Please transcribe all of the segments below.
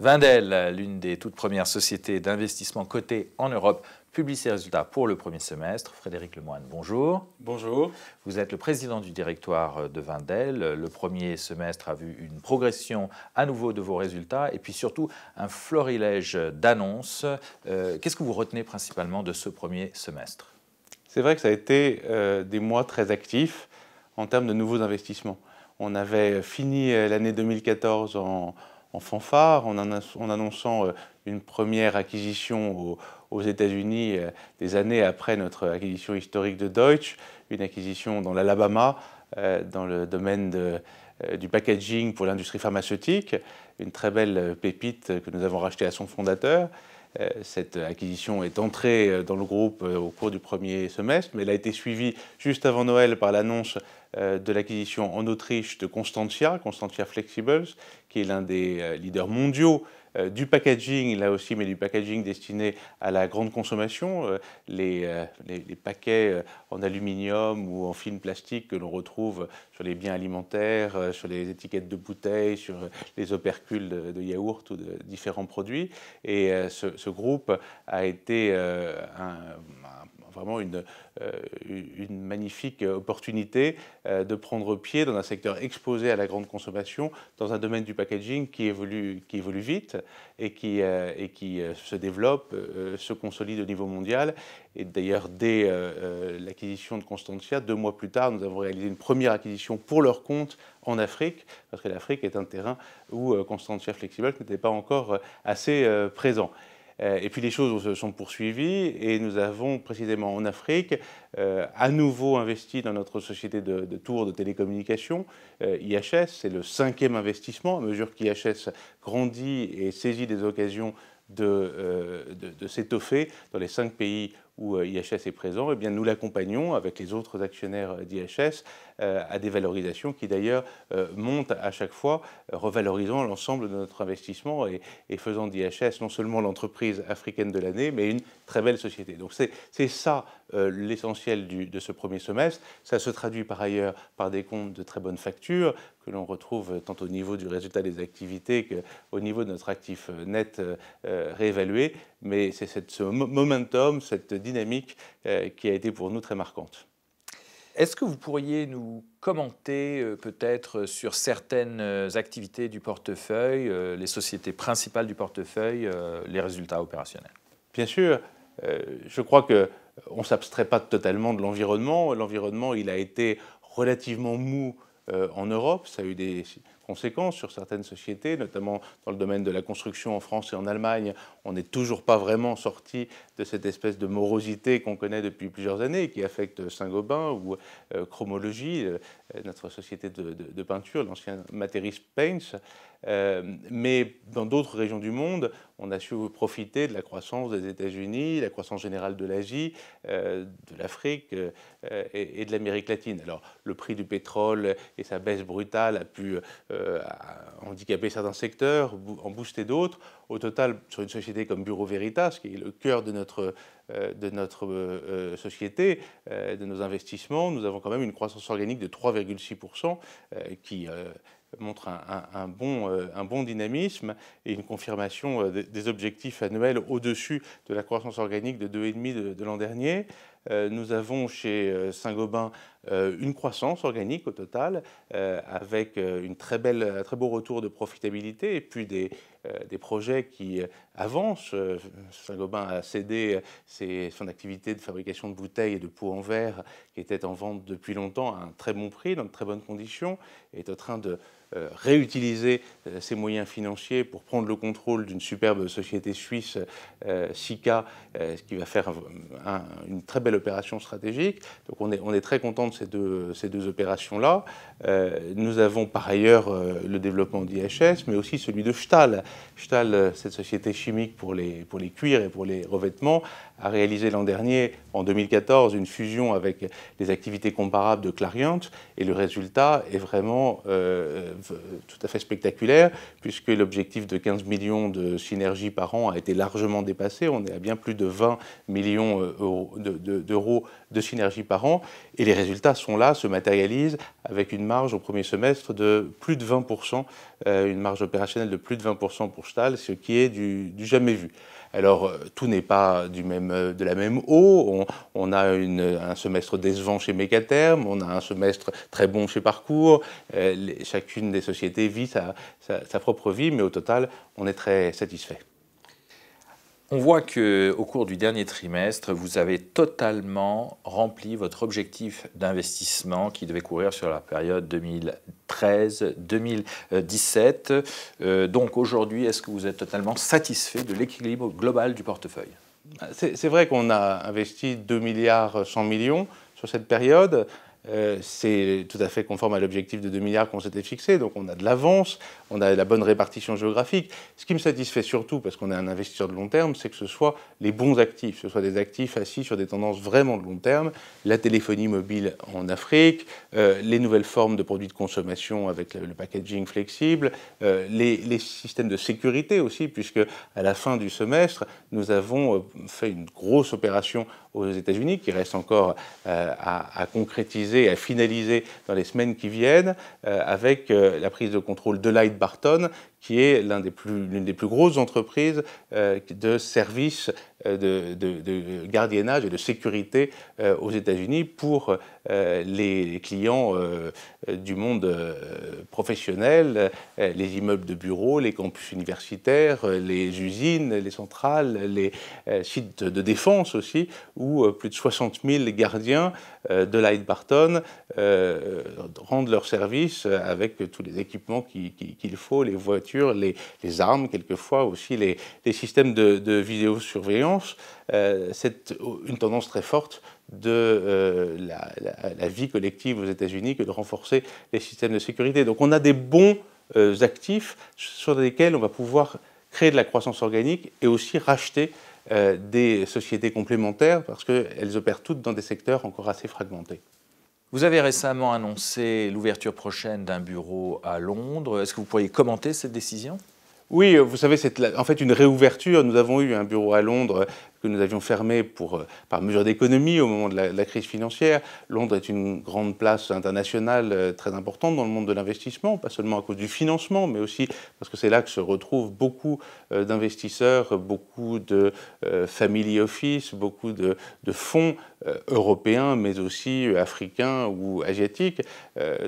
Wendel, l'une des toutes premières sociétés d'investissement cotées en Europe, publie ses résultats pour le premier semestre. Frédéric Lemoine, bonjour. Bonjour. Vous êtes le président du directoire de Wendel. Le premier semestre a vu une progression à nouveau de vos résultats et puis surtout un florilège d'annonces. Qu'est-ce que vous retenez principalement de ce premier semestre? C'est vrai que ça a été des mois très actifs en termes de nouveaux investissements. On avait fini l'année 2014 en fanfare, en annonçant une première acquisition aux États-Unis des années après notre acquisition historique de Deutsche, une acquisition dans l'Alabama, dans le domaine du packaging pour l'industrie pharmaceutique, une très belle pépite que nous avons rachetée à son fondateur. Cette acquisition est entrée dans le groupe au cours du premier semestre, mais elle a été suivie juste avant Noël par l'annonce de l'acquisition en Autriche de Constantia Flexibles, qui est l'un des leaders mondiaux du packaging, là aussi, mais du packaging destiné à la grande consommation, les paquets en aluminium ou en film plastique que l'on retrouve sur les biens alimentaires, sur les étiquettes de bouteilles, sur les opercules de yaourt ou de différents produits. Et ce groupe a été vraiment une magnifique opportunité de prendre pied dans un secteur exposé à la grande consommation, dans un domaine du packaging qui évolue vite et qui se développe, se consolide au niveau mondial. Et d'ailleurs, dès l'acquisition de Constantia, 2 mois plus tard, nous avons réalisé une première acquisition pour leur compte en Afrique, parce que l'Afrique est un terrain où Constantia Flexibles n'était pas encore assez présent. Et puis les choses se sont poursuivies et nous avons précisément en Afrique à nouveau investi dans notre société de tours de télécommunications, IHS. C'est le 5e investissement, à mesure qu'IHS grandit et saisit des occasions de s'étoffer dans les 5 pays où IHS est présent. Eh bien, nous l'accompagnons avec les autres actionnaires d'IHS à des valorisations qui d'ailleurs montent à chaque fois, revalorisant l'ensemble de notre investissement et faisant d'IHS non seulement l'entreprise africaine de l'année, mais une très belle société. Donc c'est ça l'essentiel de ce premier semestre. Ça se traduit par ailleurs par des comptes de très bonne facture que l'on retrouve tant au niveau du résultat des activités qu'au niveau de notre actif net réévalué. Mais c'est ce momentum, cette dynamique qui a été pour nous très marquante. Est-ce que vous pourriez nous commenter peut-être sur certaines activités du portefeuille, les sociétés principales du portefeuille, les résultats opérationnels? Bien sûr, je crois qu'on ne s'abstrait pas totalement de l'environnement. L'environnement, il a été relativement mou en Europe. Ça a eu des conséquences sur certaines sociétés, notamment dans le domaine de la construction en France et en Allemagne. On n'est toujours pas vraiment sorti de cette espèce de morosité qu'on connaît depuis plusieurs années, qui affecte Saint-Gobain ou Chromologie, notre société de peinture, l'ancien Materis Paints. Mais dans d'autres régions du monde, on a su profiter de la croissance des États-Unis, la croissance générale de l'Asie, de l'Afrique et de l'Amérique latine. Alors, le prix du pétrole et sa baisse brutale a pu handicaper certains secteurs, en booster d'autres. Au total, sur une société comme Bureau Veritas, qui est le cœur de notre société, de nos investissements, nous avons quand même une croissance organique de 3,6% qui montre un bon dynamisme et une confirmation des objectifs annuels au-dessus de la croissance organique de 2,5% de l'an dernier. Nous avons chez Saint-Gobain une croissance organique au total, avec un très beau retour de profitabilité et puis des projets qui avancent. Saint-Gobain a cédé son activité de fabrication de bouteilles et de pots en verre qui était en vente depuis longtemps à un très bon prix, dans de très bonnes conditions, et est en train de réutiliser ses moyens financiers pour prendre le contrôle d'une superbe société suisse, Sika, qui va faire une très belle opération stratégique. Donc on est très content de ces deux opérations-là. Nous avons par ailleurs le développement d'IHS, mais aussi celui de Stahl. Stahl, cette société chimique pour les cuirs et pour les revêtements, a réalisé l'an dernier, en 2014, une fusion avec les activités comparables de Clariant, et le résultat est vraiment tout à fait spectaculaire, puisque l'objectif de 15 millions de synergies par an a été largement dépassé. On est à bien plus de 20 millions d'euros de synergies par an, et les résultats sont là, se matérialisent avec une marge au premier semestre de plus de 20% une marge opérationnelle de plus de 20% pour Stahl, ce qui est du jamais vu. Alors, tout n'est pas de la même eau. On a un semestre décevant chez Mécaterm, on a un semestre très bon chez Parcours. Chacune des sociétés vit sa propre vie, mais au total, on est très satisfait. On voit qu'au cours du dernier trimestre, vous avez totalement rempli votre objectif d'investissement qui devait courir sur la période 2013-2017. Donc aujourd'hui, est-ce que vous êtes totalement satisfait de l'équilibre global du portefeuille? C'est vrai qu'on a investi 2 milliards 100 millions sur cette période. C'est tout à fait conforme à l'objectif de 2 milliards qu'on s'était fixé, donc on a de l'avance, on a la bonne répartition géographique. Ce qui me satisfait surtout, parce qu'on est un investisseur de long terme, c'est que ce soit les bons actifs, ce soit des actifs assis sur des tendances vraiment de long terme, la téléphonie mobile en Afrique, les nouvelles formes de produits de consommation avec le packaging flexible, les systèmes de sécurité aussi, puisque à la fin du semestre, nous avons fait une grosse opération aux États-Unis qui reste encore à concrétiser, à finaliser dans les semaines qui viennent, avec la prise de contrôle de Barton, qui est l'une des plus grosses entreprises de services de gardiennage et de sécurité aux États-Unis pour les clients du monde professionnel, les immeubles de bureaux, les campus universitaires, les usines, les centrales, les sites de défense aussi, où plus de 60 000 gardiens de Barton rendent leur service avec tous les équipements qu'il faut, les voitures, les armes, quelquefois aussi les systèmes de vidéosurveillance. C'est une tendance très forte de la vie collective aux États-Unis que de renforcer les systèmes de sécurité. Donc on a des bons actifs sur lesquels on va pouvoir créer de la croissance organique et aussi racheter des sociétés complémentaires parce qu'elles opèrent toutes dans des secteurs encore assez fragmentés. Vous avez récemment annoncé l'ouverture prochaine d'un bureau à Londres. Est-ce que vous pourriez commenter cette décision? Oui, vous savez, c'est en fait une réouverture. Nous avons eu un bureau à Londres que nous avions fermé par mesure d'économie au moment de la crise financière. Londres est une grande place internationale très importante dans le monde de l'investissement, pas seulement à cause du financement, mais aussi parce que c'est là que se retrouvent beaucoup d'investisseurs, beaucoup de family office, beaucoup de fonds européens, mais aussi africains ou asiatiques.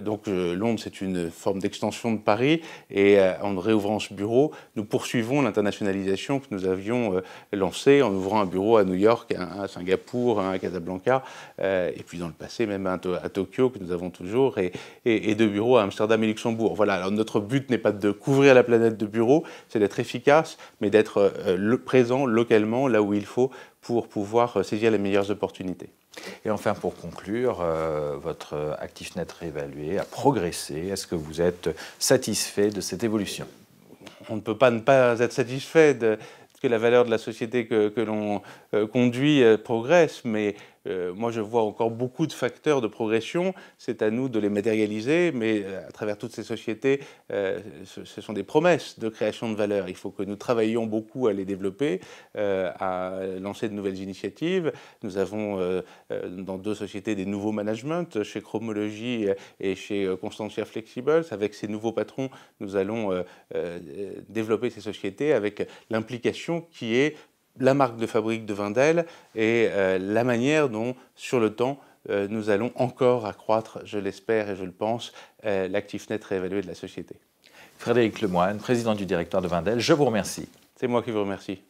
Donc Londres, c'est une forme d'extension de Paris. Et en réouvrant ce bureau, nous poursuivons l'internationalisation que nous avions lancée en ouvrant un bureau à New York, à Singapour, à Casablanca, et puis dans le passé même à Tokyo, que nous avons toujours, et 2 bureaux à Amsterdam et Luxembourg. Voilà, alors notre but n'est pas de couvrir la planète de bureaux, c'est d'être efficace, mais d'être présent localement, là où il faut, pour pouvoir saisir les meilleures opportunités. Et enfin, pour conclure, votre actif net réévalué a progressé. Est-ce que vous êtes satisfait de cette évolution? On ne peut pas ne pas être satisfait que la valeur de la société que l'on conduit progresse, mais moi je vois encore beaucoup de facteurs de progression. C'est à nous de les matérialiser, mais à travers toutes ces sociétés, ce sont des promesses de création de valeur. Il faut que nous travaillions beaucoup à les développer, à lancer de nouvelles initiatives. Nous avons dans 2 sociétés des nouveaux managements, chez Chromology et chez Constantia Flexibles. Avec ces nouveaux patrons, nous allons développer ces sociétés avec l'implication qui est la marque de fabrique de Wendel et la manière dont, sur le temps, nous allons encore accroître, je l'espère et je le pense, l'actif net réévalué de la société. Frédéric Lemoine, président du directoire de Wendel, je vous remercie. C'est moi qui vous remercie.